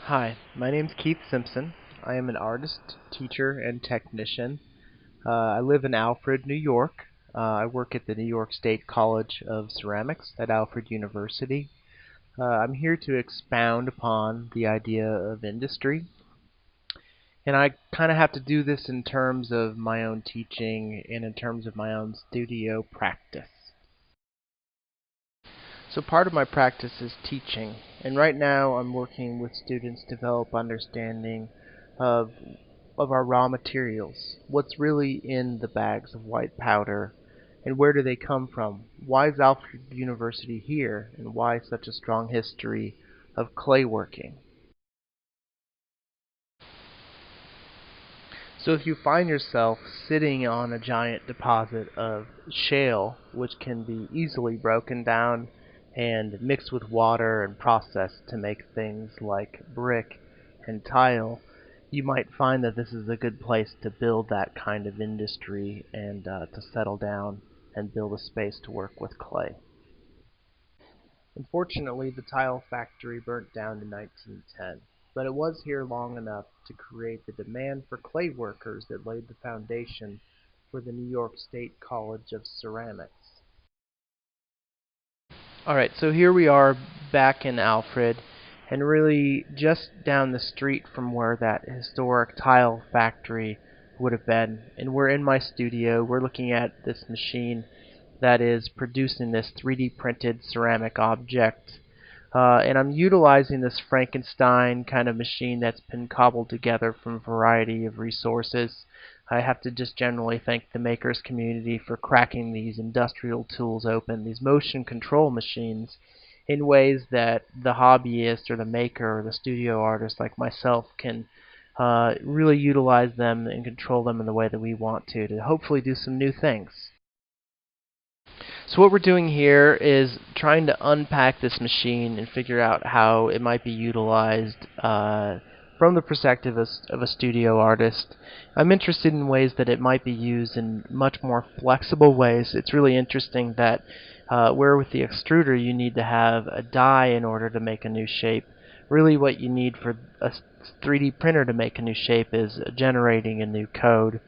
Hi, my name's Keith Simpson. I am an artist, teacher, and technician. I live in Alfred, New York. I work at the New York State College of Ceramics at Alfred University. I'm here to expound upon the idea of industry, and I kind of have to do this in terms of my own teaching and in terms of my own studio practice. So part of my practice is teaching, and right now I'm working with students to develop understanding of our raw materials. What's really in the bags of white powder, and where do they come from? Why is Alfred University here, and why such a strong history of clay working? So if you find yourself sitting on a giant deposit of shale, which can be easily broken down and mixed with water and processed to make things like brick and tile, you might find that this is a good place to build that kind of industry and to settle down and build a space to work with clay. Unfortunately, the tile factory burnt down in 1910, but it was here long enough to create the demand for clay workers that laid the foundation for the New York State College of Ceramics. Alright, so here we are back in Alfred, and really just down the street from where that historic tile factory would have been. And we're in my studio. We're looking at this machine that is producing this 3D printed ceramic object. And I'm utilizing this Frankenstein kind of machine that's been cobbled together from a variety of resources. I have to just generally thank the makers community for cracking these industrial tools open, these motion control machines, in ways that the hobbyist or the maker or the studio artist like myself can really utilize them and control them in the way that we want to hopefully do some new things. So what we're doing here is trying to unpack this machine and figure out how it might be utilized from the perspective of a studio artist. I'm interested in ways that it might be used in much more flexible ways. It's really interesting that where with the extruder you need to have a die in order to make a new shape. Really what you need for a 3D printer to make a new shape is generating a new code.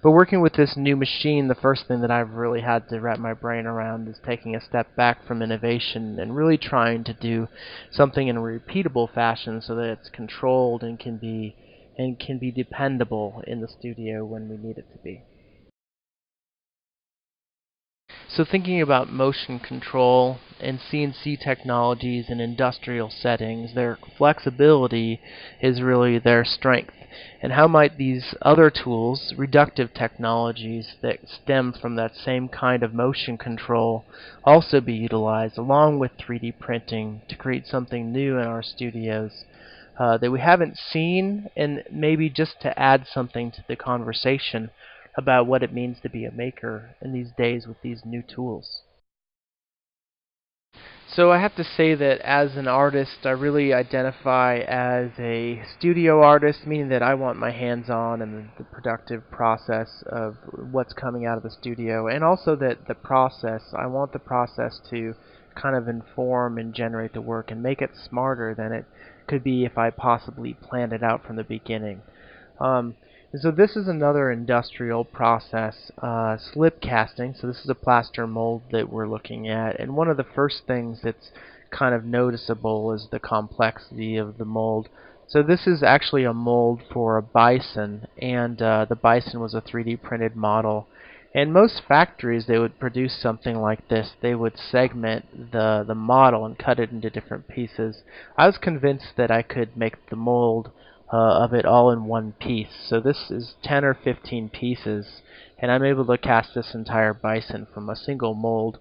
But working with this new machine, the first thing that I've really had to wrap my brain around is taking a step back from innovation and really trying to do something in a repeatable fashion so that it's controlled and can be dependable in the studio when we need it to be. So thinking about motion control and CNC technologies in industrial settings, their flexibility is really their strength. And how might these other tools, reductive technologies that stem from that same kind of motion control, also be utilized along with 3D printing to create something new in our studios that we haven't seen, and maybe just to add something to the conversation about what it means to be a maker in these days with these new tools. So I have to say that as an artist, I really identify as a studio artist, meaning that I want my hands on in the productive process of what's coming out of the studio, and also that I want the process to kind of inform and generate the work and make it smarter than it could be if I possibly planned it out from the beginning. Um, so this is another industrial process, slip casting. So this is a plaster mold that we're looking at, and one of the first things that's kind of noticeable is the complexity of the mold. So this is actually a mold for a bison, and the bison was a 3D printed model. And most factories, they would produce something like this. They would segment the model and cut it into different pieces. I was convinced that I could make the mold of it all in one piece. So this is 10 or 15 pieces, and I'm able to cast this entire bison from a single mold.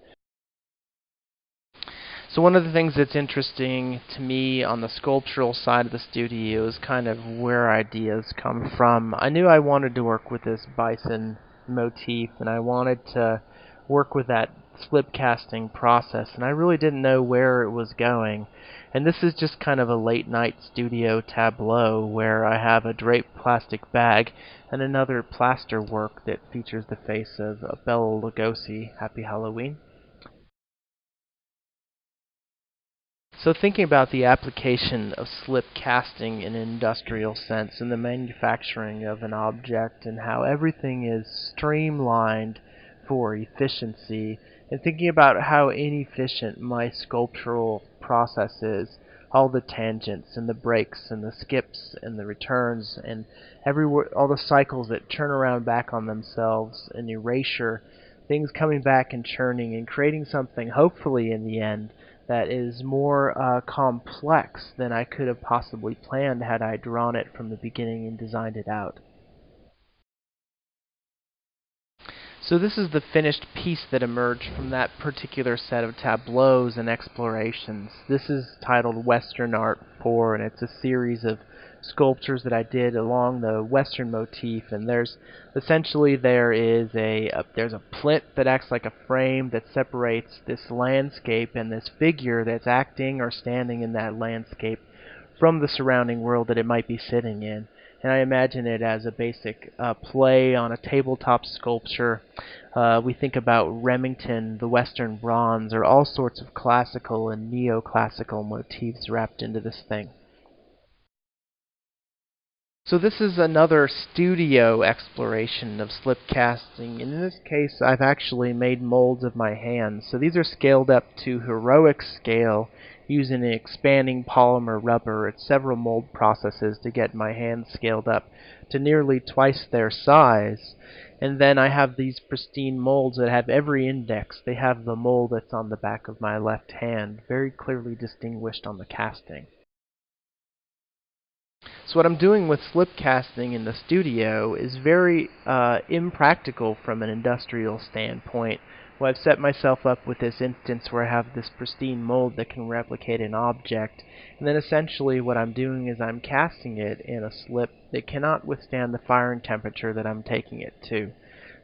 So one of the things that's interesting to me on the sculptural side of the studio is kind of where ideas come from. I knew I wanted to work with this bison motif, and I wanted to work with that slip casting process, and I really didn't know where it was going. And this is just kind of a late night studio tableau where I have a draped plastic bag and another plaster work that features the face of Bela Lugosi. Happy Halloween. So thinking about the application of slip casting in an industrial sense in the manufacturing of an object and how everything is streamlined for efficiency, and thinking about how inefficient my sculptural process is, all the tangents and the breaks and the skips and the returns and all the cycles that turn around back on themselves and erasure, things coming back and churning and creating something hopefully in the end that is more complex than I could have possibly planned had I drawn it from the beginning and designed it out. So this is the finished piece that emerged from that particular set of tableaus and explorations. This is titled Western Art 4, and it's a series of sculptures that I did along the Western motif. And there's there's a plinth that acts like a frame that separates this landscape and this figure that's acting or standing in that landscape from the surrounding world that it might be sitting in. And I imagine it as a basic play on a tabletop sculpture. We think about Remington, the Western bronze, or all sorts of classical and neoclassical motifs wrapped into this thing. So this is another studio exploration of slip casting. In this case, I've actually made molds of my hands. So these are scaled up to heroic scale using an expanding polymer rubber at several mold processes to get my hands scaled up to nearly twice their size. And then I have these pristine molds that have every index. They have the mold that's on the back of my left hand, very clearly distinguished on the casting. So what I'm doing with slip casting in the studio is very impractical from an industrial standpoint. Well, I've set myself up with this instance where I have this pristine mold that can replicate an object, and then essentially what I'm doing is I'm casting it in a slip that cannot withstand the firing temperature that I'm taking it to.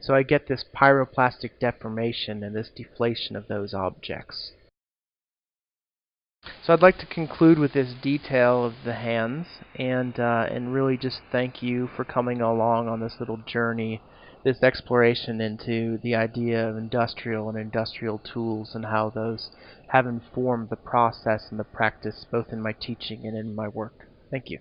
So I get this pyroplastic deformation and this deflation of those objects. So I'd like to conclude with this detail of the hands, and really just thank you for coming along on this little journey, this exploration into the idea of industrial and industrial tools and how those have informed the process and the practice both in my teaching and in my work. Thank you.